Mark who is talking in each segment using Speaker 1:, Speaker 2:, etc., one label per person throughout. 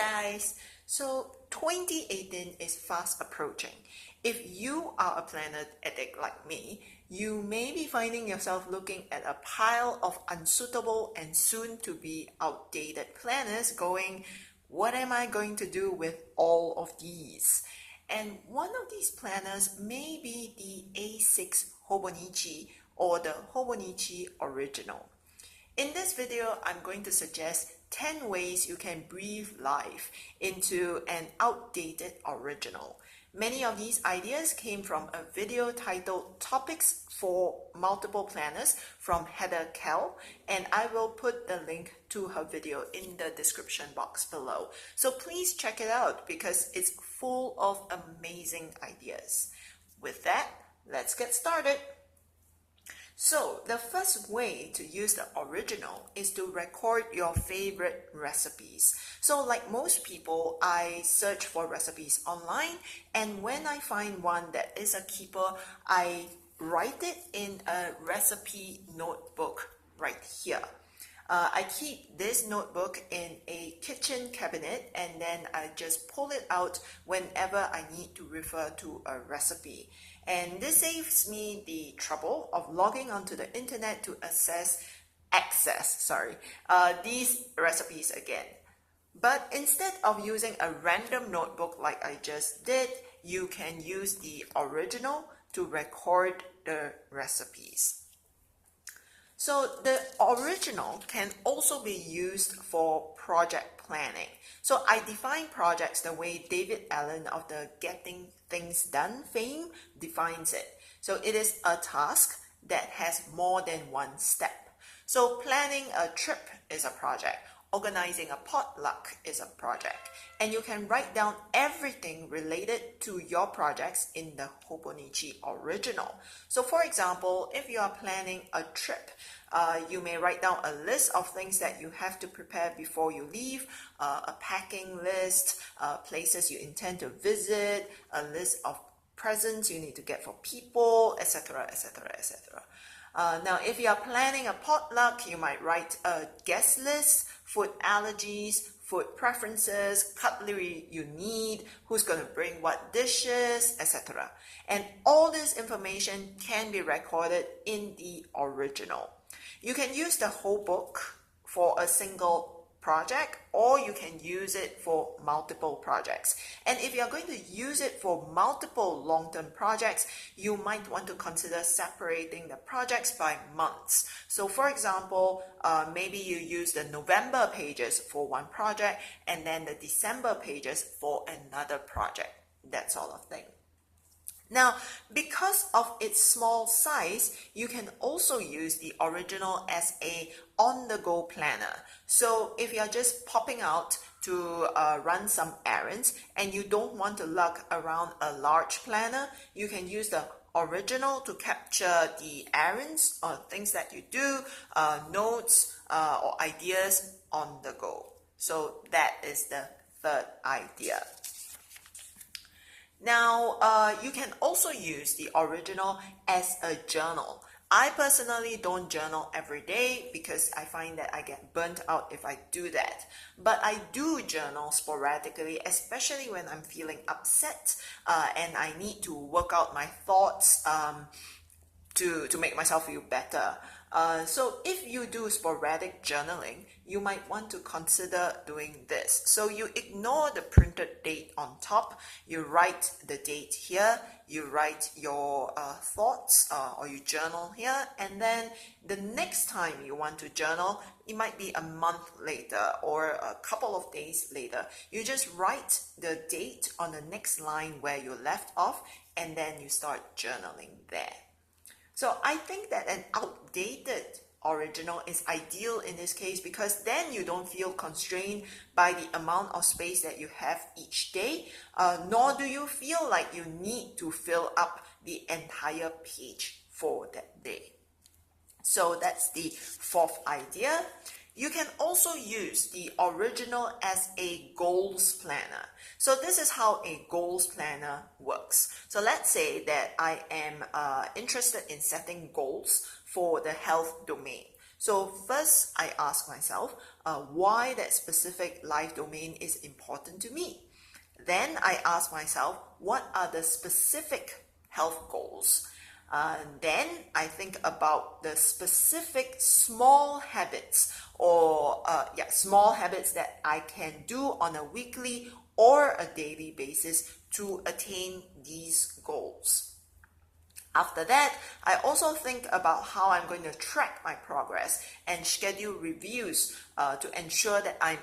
Speaker 1: guys! So 2018 is fast approaching. If you are a planner addict like me, you may be finding yourself looking at a pile of unsuitable and soon to be outdated planners going, what am I going to do with all of these? And one of these planners may be the A6 Hobonichi or the Hobonichi Original. In this video, I'm going to suggest 10 ways you can breathe life into an outdated original. Many of these ideas came from a video titled Topics for Multiple Planners from Heather Kell, and I will put the link to her video in the description box below. So please check it out because it's full of amazing ideas. With that, let's get started. So the first way to use the original is to record your favorite recipes. So like most people, I search for recipes online, and when I find one that is a keeper, I write it in a recipe notebook right here. I keep this notebook in a kitchen cabinet, and then I just pull it out whenever I need to refer to a recipe. And this saves me the trouble of logging onto the internet to access these recipes again. But instead of using a random notebook like I just did, you can use the original to record the recipes. So the original can also be used for project planning. So I define projects the way David Allen of the Getting Things Done fame defines it. So it is a task that has more than one step. So planning a trip is a project. Organizing a potluck is a project, and you can write down everything related to your projects in the Hobonichi original. So for example, if you are planning a trip, you may write down a list of things that you have to prepare before you leave, a packing list, places you intend to visit, a list of presents you need to get for people, etc., etc., etc. Now, if you are planning a potluck, you might write a guest list, food allergies, food preferences, cutlery you need, who's going to bring what dishes, etc. And all this information can be recorded in the original. You can use the whole book for a single project, or you can use it for multiple projects. And if you're going to use it for multiple long-term projects, you might want to consider separating the projects by months. So for example, maybe you use the November pages for one project and then the December pages for another project, that sort of thing. Now, because of its small size, you can also use the original as a on-the-go planner. So if you're just popping out to run some errands and you don't want to lug around a large planner, you can use the original to capture the errands or things that you do, notes or ideas on the go. So that is the third idea. Now, you can also use the original as a journal. I personally don't journal every day because I find that I get burnt out if I do that. But I do journal sporadically, especially when I'm feeling upset and I need to work out my thoughts to make myself feel better. So if you do sporadic journaling, you might want to consider doing this. So you ignore the printed date on top, you write the date here, you write your thoughts or you journal here, and then the next time you want to journal, it might be a month later or a couple of days later. You just write the date on the next line where you left off, and then you start journaling there. So I think that an outdated original is ideal in this case because then you don't feel constrained by the amount of space that you have each day, nor do you feel like you need to fill up the entire page for that day. So that's the fourth idea. You can also use the original as a goals planner. So this is how a goals planner works. So let's say that I am interested in setting goals for the health domain. So first, I ask myself why that specific life domain is important to me. Then I ask myself, what are the specific health goals? Then I think about the specific small habits or small habits that I can do on a weekly or a daily basis to attain these goals. After that, I also think about how I'm going to track my progress and schedule reviews to ensure that I'm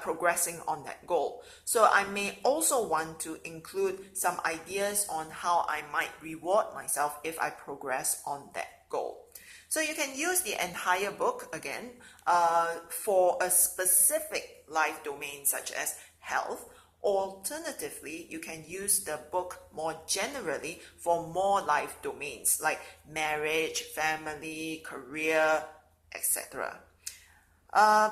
Speaker 1: progressing on that goal. So I may also want to include some ideas on how I might reward myself if I progress on that goal. So you can use the entire book again for a specific life domain such as health. Alternatively, you can use the book more generally for more life domains like marriage, family, career, etc.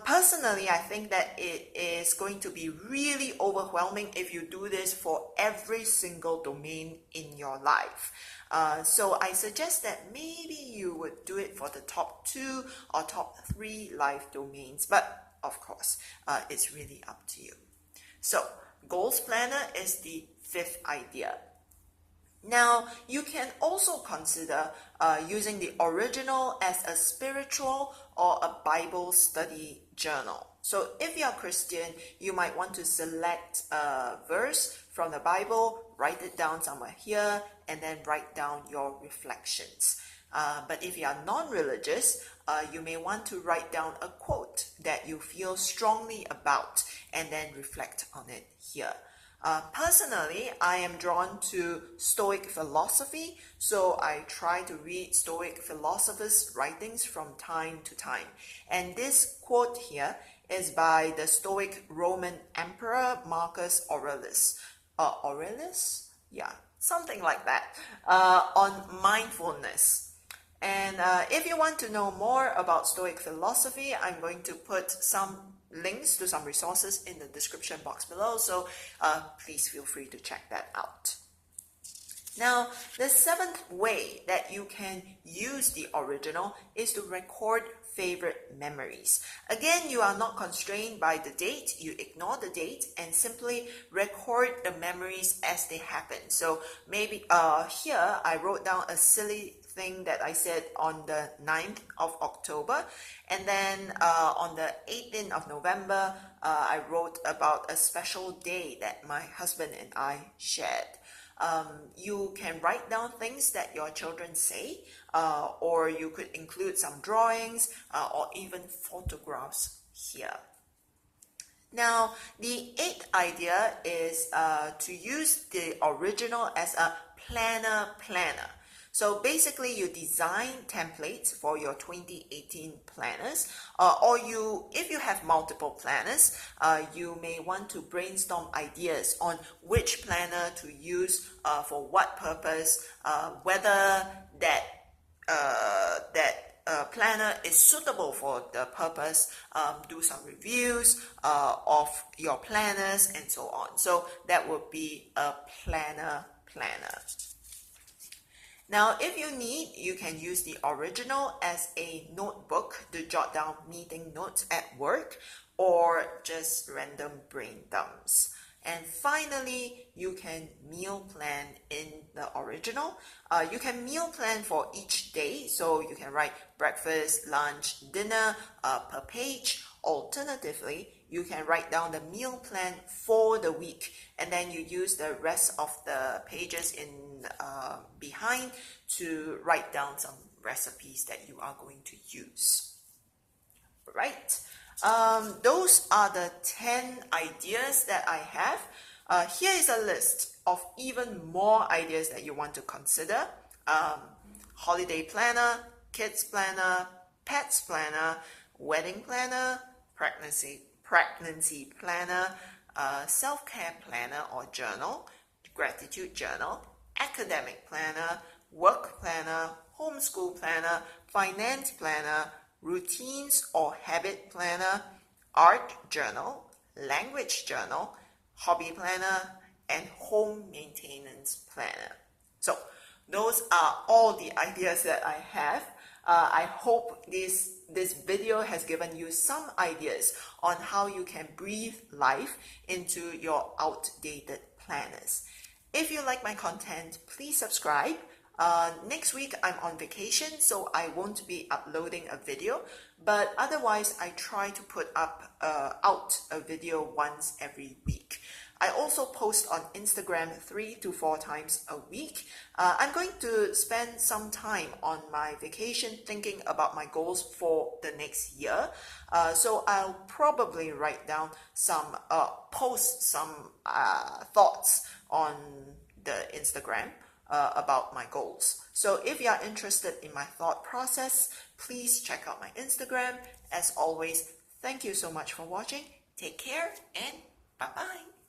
Speaker 1: Personally, I think that it is going to be really overwhelming if you do this for every single domain in your life. So I suggest that maybe you would do it for the top 2 or top 3 life domains, but of course, it's really up to you. So, Goals Planner is the 5th idea. Now, you can also consider using the original as a spiritual or a Bible study journal. So if you're Christian, you might want to select a verse from the Bible, write it down somewhere here, and then write down your reflections. But if you are non-religious, you may want to write down a quote that you feel strongly about and then reflect on it here. Personally, I am drawn to Stoic philosophy, so I try to read Stoic philosophers' writings from time to time. And this quote here is by the Stoic Roman Emperor Marcus Aurelius. Aurelius? Yeah, something like that, on mindfulness. And if you want to know more about Stoic philosophy, I'm going to put some links to some resources in the description box below, so please feel free to check that out. Now, the 7th way that you can use the original is to record favorite memories. Again, you are not constrained by the date. You ignore the date and simply record the memories as they happen. So maybe here I wrote down a silly thing that I said on the 9th of October, and then on the 18th of November I wrote about a special day that my husband and I shared. You can write down things that your children say, or you could include some drawings or even photographs here. Now, the 8th idea is to use the original as a planner. So basically, you design templates for your 2018 planners, or if you have multiple planners, you may want to brainstorm ideas on which planner to use for what purpose, whether that planner is suitable for the purpose, do some reviews of your planners and so on. So that would be a planner. Now, if you need, you can use the original as a notebook to jot down meeting notes at work or just random brain dumps. And finally, you can meal plan in the original. You can meal plan for each day, so you can write breakfast, lunch, dinner per page. Alternatively, you can write down the meal plan for the week, and then you use the rest of the pages in behind to write down some recipes that you are going to use. Right? Those are the 10 ideas that I have. Here is a list of even more ideas that you want to consider. Holiday planner, kids planner, pets planner, wedding planner, pregnancy planner, self-care planner or journal, gratitude journal, academic planner, work planner, homeschool planner, finance planner, routines or habit planner, art journal, language journal, hobby planner, and home maintenance planner. So those are all the ideas that I have. I hope this video has given you some ideas on how you can breathe life into your outdated planners. If you like my content, please subscribe. Next week I'm on vacation, so I won't be uploading a video, but otherwise I try to put out a video once every week. I also post on Instagram 3 to 4 times a week. I'm going to spend some time on my vacation thinking about my goals for the next year. So I'll probably write down post some thoughts on the Instagram about my goals. So if you are interested in my thought process, please check out my Instagram. As always, thank you so much for watching. Take care and bye-bye.